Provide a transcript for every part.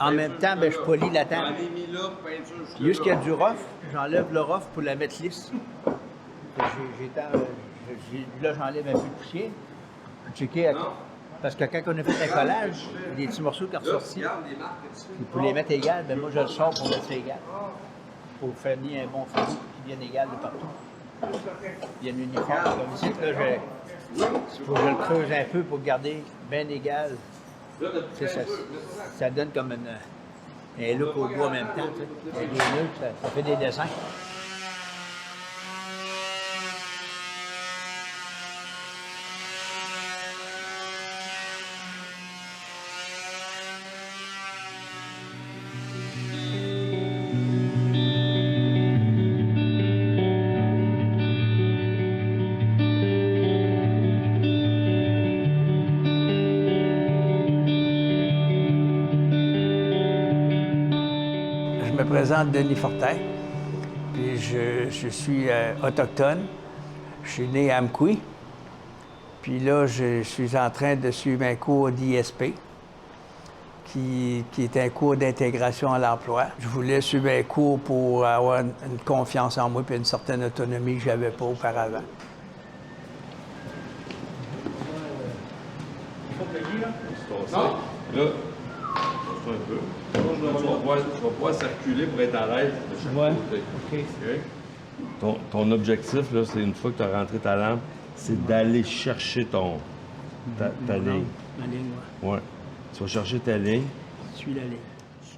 En même temps, ben, je polis la table. J'en ai mis là, peinture jusque Juste qu'il y a là. du rough, j'enlève le rough pour la mettre lisse. Là, j'enlève un peu de poussière. Checker Non. parce que quand on a fait un collage, il y a des petits morceaux qui sont Là, ressortis. regarde les marques que tu fais. Puis pour les mettre égales, ben moi je le sors pour mettre ça égal. Pour faire bien un bon feu qui vienne égal de partout. Il y a un uniforme comme ici. Là, il faut que je le creuse un peu pour garder bien égal. Là, t'as Tu sais, ça donne comme un look au bois en même temps. Tu sais. Avec les nœuds, ça fait des dessins. Je me présente Denis Fortin, puis je suis autochtone. Je suis né à Amqui. Puis là, je suis en train de suivre un cours d'ISP, qui est un cours d'intégration à l'emploi. Je voulais suivre un cours pour avoir une confiance en moi et une certaine autonomie que je n'avais pas auparavant. Non. Là, pose-toi un peu. Tu vas pouvoir circuler pour être à l'aise de chaque côté. OK. OK? Ton objectif, là, c'est une fois que tu as rentré ta lampe, c'est d'aller chercher ta ligne. Ma ligne, ouais. Ouais. Tu vas chercher ta ligne. Suis la ligne.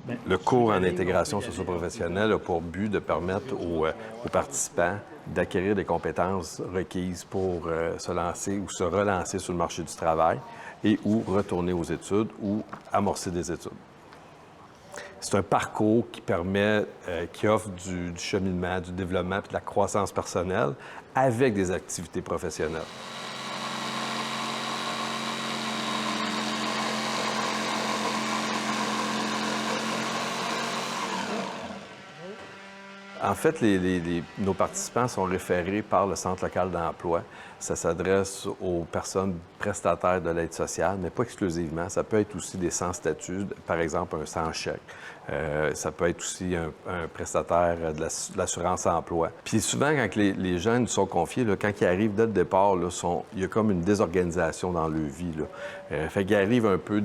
Ben, Le cours en intégration socio-professionnelle a pour but de permettre aux participants d'acquérir des compétences requises pour se lancer ou se relancer sur le marché du travail et ou retourner aux études ou amorcer des études. C'est un parcours qui permet, qui offre du cheminement, du développement et de la croissance personnelle avec des activités professionnelles. En fait, nos participants sont référés par le Centre local d'emploi. Ça s'adresse aux personnes prestataires de l'aide sociale, mais pas exclusivement. Ça peut être aussi des sans-statut, par exemple un sans-chèque. Ça peut être aussi un prestataire de l'assurance-emploi. Puis souvent, quand les jeunes sont confiés, là, quand ils arrivent dès le départ, là, il y a comme une désorganisation dans leur vie. Fait qu'ils arrivent un peu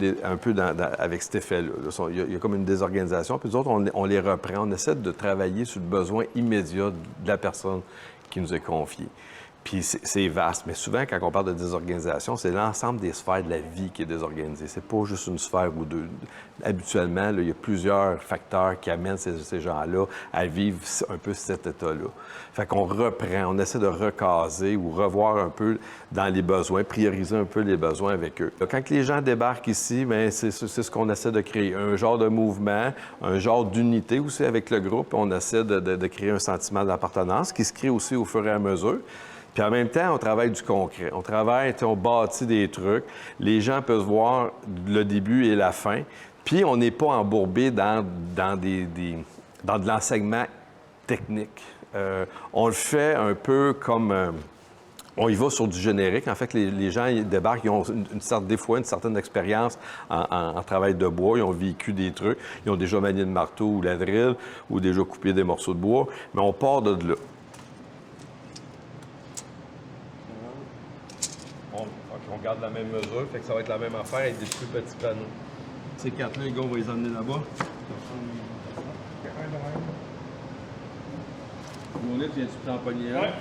avec cet effet-là. Il y a comme une désorganisation. Puis nous autres, on les reprend. On essaie de travailler sur le besoin immédiat de la personne qui nous est confiée. Puis c'est vaste, mais souvent, quand on parle de désorganisation, c'est l'ensemble des sphères de la vie qui est désorganisée. C'est pas juste une sphère ou deux. Habituellement, là, il y a plusieurs facteurs qui amènent ces gens-là à vivre un peu cet état-là. Fait qu'on reprend, on essaie de recaser ou revoir un peu dans les besoins, prioriser un peu les besoins avec eux. Quand les gens débarquent ici, bien, c'est ce qu'on essaie de créer, un genre de mouvement, un genre d'unité aussi avec le groupe. On essaie de créer un sentiment d'appartenance qui se crée aussi au fur et à mesure. Puis en même temps, on travaille du concret. On travaille, on bâtit des trucs. Les gens peuvent voir le début et la fin. Puis on n'est pas embourbé dans de l'enseignement technique. On le fait un peu comme... on y va sur du générique. En fait, les gens ils débarquent, ils ont des fois une certaine expérience en travail de bois. Ils ont vécu des trucs. Ils ont déjà manié le marteau ou la drill ou déjà coupé des morceaux de bois. Mais on part de là. On garde la même mesure, fait que ça va être la même affaire avec des plus petits panneaux. Ces cartes-là, les gars, on va les emmener là-bas. Mon lit, viens-tu t'empoigner un?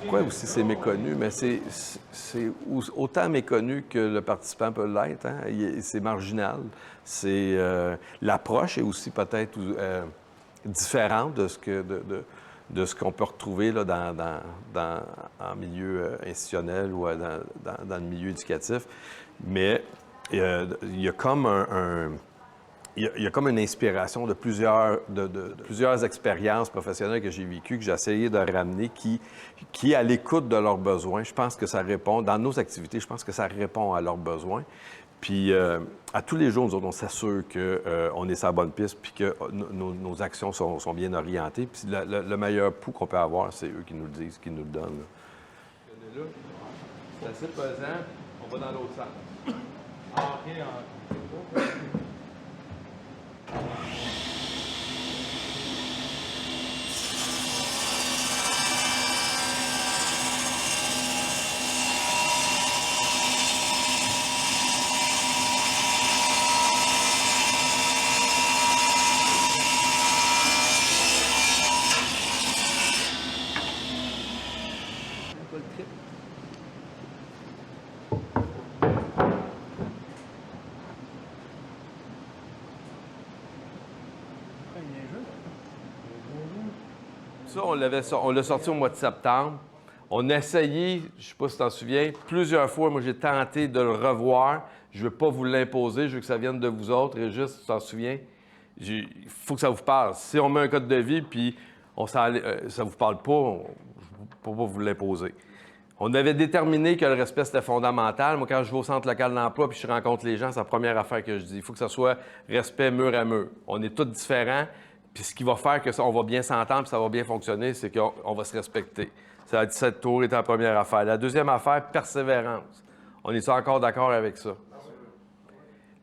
Pourquoi aussi c'est méconnu? Mais c'est autant méconnu que le participant peut l'être. Hein? C'est marginal. L'approche est aussi peut-être différente de ce qu'on peut retrouver là, en milieu institutionnel ou dans le milieu éducatif. Mais il y a comme il y a comme une inspiration de plusieurs expériences professionnelles que j'ai vécues, que j'ai essayé de ramener, qui à l'écoute de leurs besoins. Je pense que ça répond, dans nos activités, je pense que ça répond à leurs besoins. Puis, à tous les jours, nous autres, on s'assure qu'on est sur la bonne piste puis que nos actions sont bien orientées. Puis, le meilleur pouls qu'on peut avoir, c'est eux qui nous le disent, qui nous le donnent. Là. C'est assez pesant. On va dans l'autre sens. Ça, on l'a sorti au mois de septembre. On a essayé, je ne sais pas si tu t'en souviens, plusieurs fois, moi j'ai tenté de le revoir. Je ne veux pas vous l'imposer, je veux que ça vienne de vous autres. Et juste, tu t'en souviens, il faut que ça vous parle. Si on met un code de vie, puis ça ne vous parle pas, je ne peux pas vous l'imposer. On avait déterminé que le respect, c'était fondamental. Moi, quand je vais au centre local d'emploi puis je rencontre les gens, c'est la première affaire que je dis. Il faut que ça soit respect mur à mur. On est tous différents. Puis ce qui va faire que on va bien s'entendre puis ça va bien fonctionner, c'est qu'on va se respecter. Ça, 17 tours était la première affaire. La deuxième affaire, persévérance. On est encore d'accord avec ça?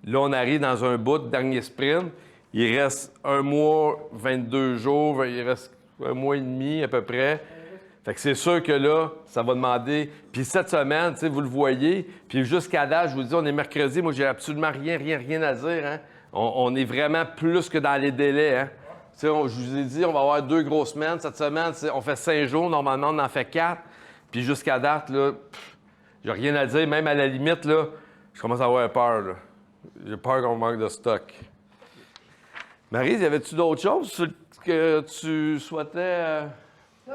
Là, on arrive dans un bout de dernier sprint. Il reste 1 mois, 22 jours, il reste 1 mois et demi à peu près. Fait que c'est sûr que là, ça va demander... Puis cette semaine, tu sais, vous le voyez, puis jusqu'à date, je vous dis, on est mercredi, moi, j'ai absolument rien à dire, hein? On est vraiment plus que dans les délais, hein? Tu sais, je vous ai dit, on va avoir 2 grosses semaines. Cette semaine, on fait 5 jours. Normalement, on en fait 4. Puis jusqu'à date, là, j'ai rien à dire. Même à la limite, là, je commence à avoir peur, là. J'ai peur qu'on manque de stock. Maryse, y avait-tu d'autres choses que tu souhaitais...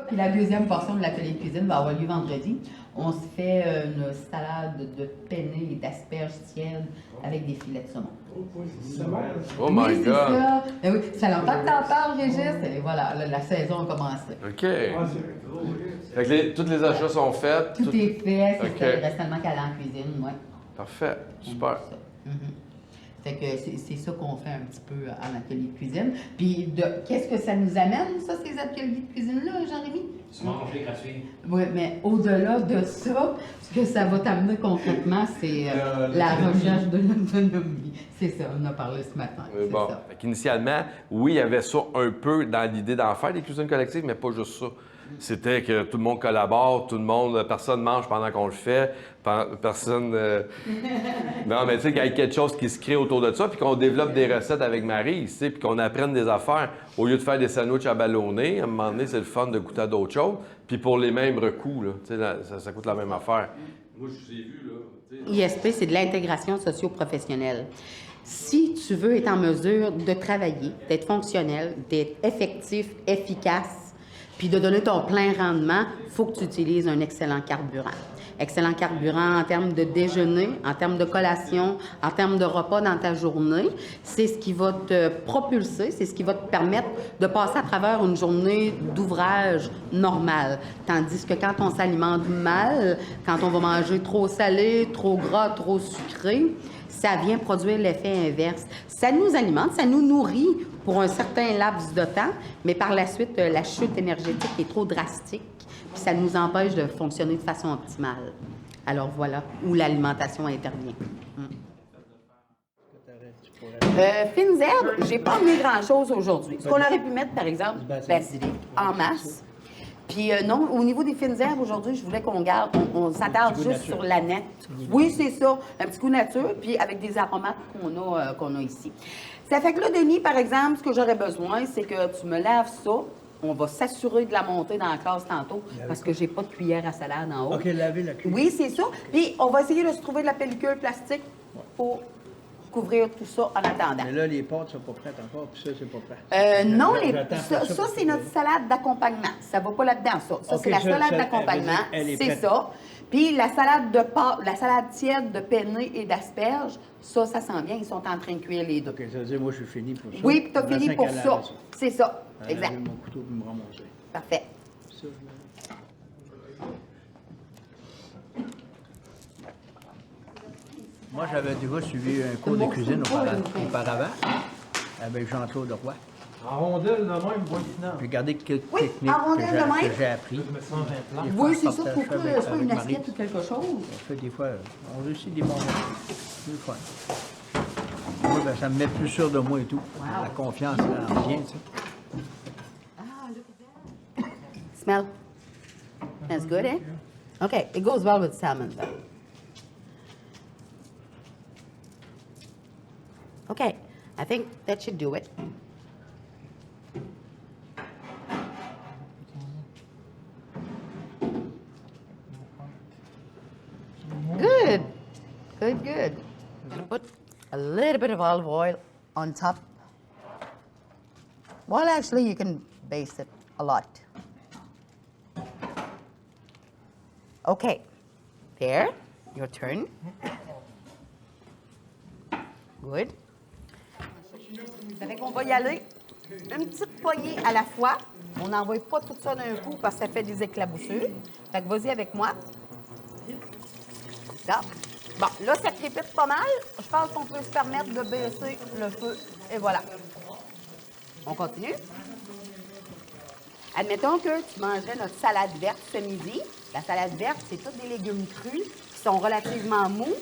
Puis la deuxième portion de l'atelier de cuisine va avoir lieu vendredi. On se fait une salade de penne et d'asperges tièdes avec des filets de saumon. Oh my oui, c'est God! ça. Ben oui, ça longtemps que t'en parles, Régis. Et voilà, la saison a commencé. OK. Fait que tous les achats sont faits. Tout est fait, c'est OK. ça. Il reste seulement qu'à aller en cuisine, oui. Parfait. Super. Fait que c'est ça qu'on fait un petit peu en atelier de cuisine. Puis qu'est-ce que ça nous amène, ça, ces ateliers de cuisine-là, Jean-Rémy? Du manger gratuit. Oui, mais au-delà de ça, ce que ça va t'amener concrètement, c'est la recherche de l'autonomie. C'est ça, on en a parlé ce matin. C'est Bon. ça. Fait qu'initialement, oui, il y avait ça un peu dans l'idée d'en faire des cuisines collectives, mais pas juste ça. C'était que tout le monde collabore, personne mange pendant qu'on le fait, personne... Non, mais tu sais, qu'il y a quelque chose qui se crée autour de ça, puis qu'on développe des recettes avec Marie, tu sais, puis qu'on apprenne des affaires. Au lieu de faire des sandwichs à ballonner, à un moment donné, c'est le fun de goûter à d'autres choses, puis pour les mêmes coûts, là, tu sais, ça coûte la même affaire. Moi, je vous ai vu, là... ISP, c'est de l'intégration socio-professionnelle. Si tu veux être en mesure de travailler, d'être fonctionnel, d'être effectif, efficace, puis de donner ton plein rendement, il faut que tu utilises un excellent carburant. Excellent carburant en termes de déjeuner, en termes de collation, en termes de repas dans ta journée. C'est ce qui va te propulser, c'est ce qui va te permettre de passer à travers une journée d'ouvrage normale. Tandis que quand on s'alimente mal, quand on va manger trop salé, trop gras, trop sucré, ça vient produire l'effet inverse. Ça nous alimente, ça nous nourrit pour un certain laps de temps, mais par la suite, la chute énergétique est trop drastique, puis ça nous empêche de fonctionner de façon optimale. Alors voilà où l'alimentation intervient. Fines herbes, j'ai pas mis grand-chose aujourd'hui. Ce qu'on aurait pu mettre, par exemple, basilic en masse. Puis non, au niveau des fines herbes, aujourd'hui, je voulais qu'on garde, on s'attarde juste sur la nette. Oui, c'est ça, un petit goût nature, puis avec des aromates qu'on a ici. Ça fait que là, Denis, par exemple, ce que j'aurais besoin, c'est que tu me laves ça. On va s'assurer de la montée dans la classe tantôt, parce que j'ai pas de cuillère à salade en haut. OK, laver la cuillère. Oui, c'est ça. Puis on va essayer de se trouver de la pellicule plastique pour couvrir tout ça en attendant. Mais là, les pâtes sont pas prêtes encore, puis ça, c'est pas prêt. Non, J'attends ça c'est notre salade d'accompagnement. Ça va pas là-dedans, ça. Ça, OK, c'est la ça, salade d'accompagnement. elle est C'est prête. ça. Puis la salade de pâte, la salade tiède de penne et d'asperges, ça s'en vient. Ils sont en train de cuire les deux. OK, ça veut dire, moi, je suis fini pour ça. Oui, puis tu as Il me fini reste pour qu'à ça. laver C'est ça. Exact. Laver mon couteau pour me ramasser. Parfait. Ça, je Moi, j'avais déjà suivi un cours de cuisine auparavant avec Jean-Claude Roy. En rondelle, de même, voisinant. Puis regardez quelle Oui, technique en rondelle de même. que j'ai appris. Oui, c'est ça. Pourquoi c'est pas une assiette ou quelque chose? On fait des fois, on réussit des bons moments. C'est le fun. Moi, ben, ça me met plus sûr de moi et tout. Wow. La confiance en vient, tu sais. Ah, look at that. Smell. That's good, eh? Okay, it goes well with salmon, though. Okay, I think that should do it. Good. Good, good. I'm gonna put a little bit of olive oil on top. Well, actually, you can baste it a lot. Okay. There. Your turn. Good. Ça fait qu'on va y aller une petite poignée à la fois. On n'envoie pas tout ça d'un coup parce que ça fait des éclaboussures. Fait que vas-y avec moi. Là. Bon, là, ça crépite pas mal. Je pense qu'on peut se permettre de baisser le feu. Et voilà. On continue. Admettons que tu mangerais notre salade verte ce midi. La salade verte, c'est tous des légumes crus qui sont relativement mous.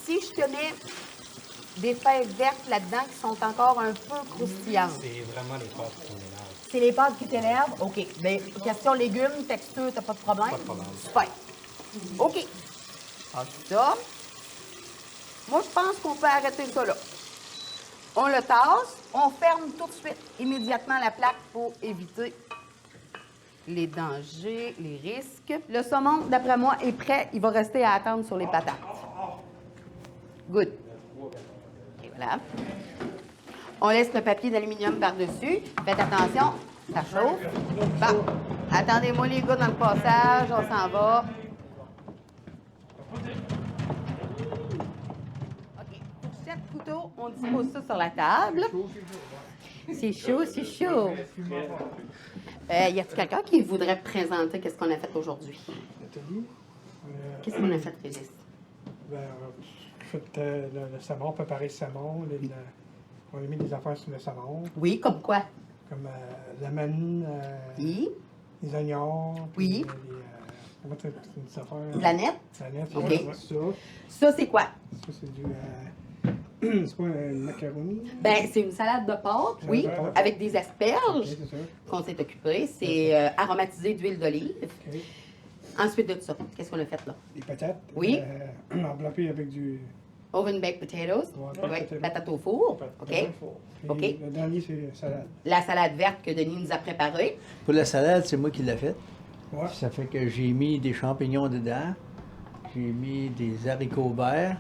Si je te mets des fèves vertes là-dedans qui sont encore un peu croustillantes. C'est vraiment les pâtes qui m'énervent. C'est les pâtes qui t'énervent? OK. Bien, question légumes, texture, t'as pas de problème? Pas de problème. Super. OK. Ah, ça. Moi, je pense qu'on peut arrêter ça là. On le tasse, on ferme tout de suite, immédiatement la plaque pour éviter les dangers, les risques. Le saumon, d'après moi, est prêt. Il va rester à attendre sur les patates. Good. Et voilà. On laisse le papier d'aluminium par-dessus. Faites attention, ça chauffe. Bon, attendez-moi les gars dans le passage, on s'en va. OK. Fourchette, couteau, on dispose ça sur la table. C'est chaud, c'est chaud. Y a-t-il quelqu'un qui voudrait présenter qu'est-ce qu'on a fait aujourd'hui? Atelier. Qu'est-ce qu'on a fait, Régis? Ben, fait le saumon, préparer le saumon. On a mis des affaires sur le saumon, Oui, comme quoi? comme la manne, Oui. les oignons. Oui. puis, comment tu dis des affaires? Planète? Planète, OK. ouais, Ça, c'est quoi? Ça, c'est du. C'est quoi, un macaroni? Ben, c'est une salade de pâtes, oui, de pâtes. avec des Ok, asperges c'est ça. qu'on s'est occupé. C'est aromatisé d'huile d'olive. OK. Ensuite de ça, qu'est-ce qu'on a fait là? Des patates. Oui. Enveloppées avec du. Oven baked potatoes. Ouais, Oui, potatoes. patates au four. OK. Puis OK. Le dernier, c'est salade. La salade verte que Denis nous a préparée. Pour la salade, c'est moi qui l'ai faite. Ouais. Ça fait que j'ai mis des champignons dedans, j'ai mis des haricots verts,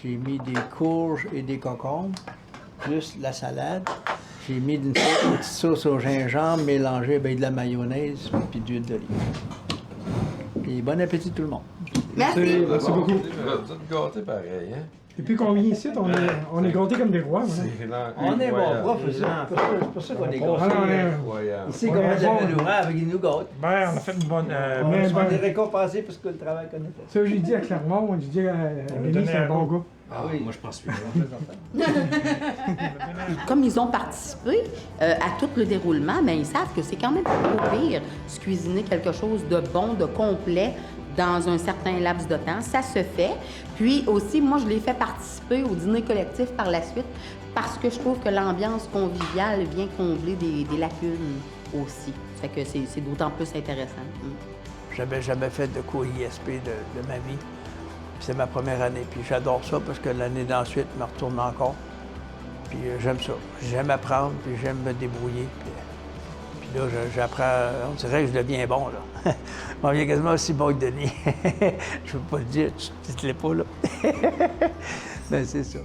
j'ai mis des courges et des concombres, plus la salade. J'ai mis une petite sauce au gingembre mélangée avec de la mayonnaise puis d'huile d'olive. Et bon appétit tout le monde. Merci. Merci beaucoup. Vous êtes gâtés pareil, hein? Depuis qu'on vient ici, on est gâtés comme des rois. Hein? On est bon incroyable. prof, c'est ça. C'est pour ça qu'on est Ah, non, gâtés. Incroyable. Ici, comment Ouais, j'appelle bon. l'ouvrage, avec nous gâte. Ben, on a fait une bonne. On est On est récompensés pour ce que le travail qu'on a fait. Ça, j'ai dit à Clermont, j'ai dit à Denis, donné c'est un un bon goût. gars. Ah oui. Moi, je pense que Comme ils ont participé à tout le déroulement, ben, ils savent que c'est quand même pas trop pire se cuisiner quelque chose de bon, de complet dans un certain laps de temps. Ça se fait. Puis aussi, moi, je les fais participer au dîner collectif par la suite parce que je trouve que l'ambiance conviviale vient combler des lacunes aussi. Ça fait que c'est d'autant plus intéressant. J'avais jamais fait de cours ISP de ma vie. Puis c'est ma première année. Puis j'adore ça parce que l'année d'ensuite, je me retourne encore. Puis j'aime ça. J'aime apprendre, puis j'aime me débrouiller. Puis là, j'apprends. On dirait que je deviens bon, là. On devient quasiment aussi bon que Denis. Je ne veux pas le dire, tu ne te l'es pas, là. Mais c'est ça.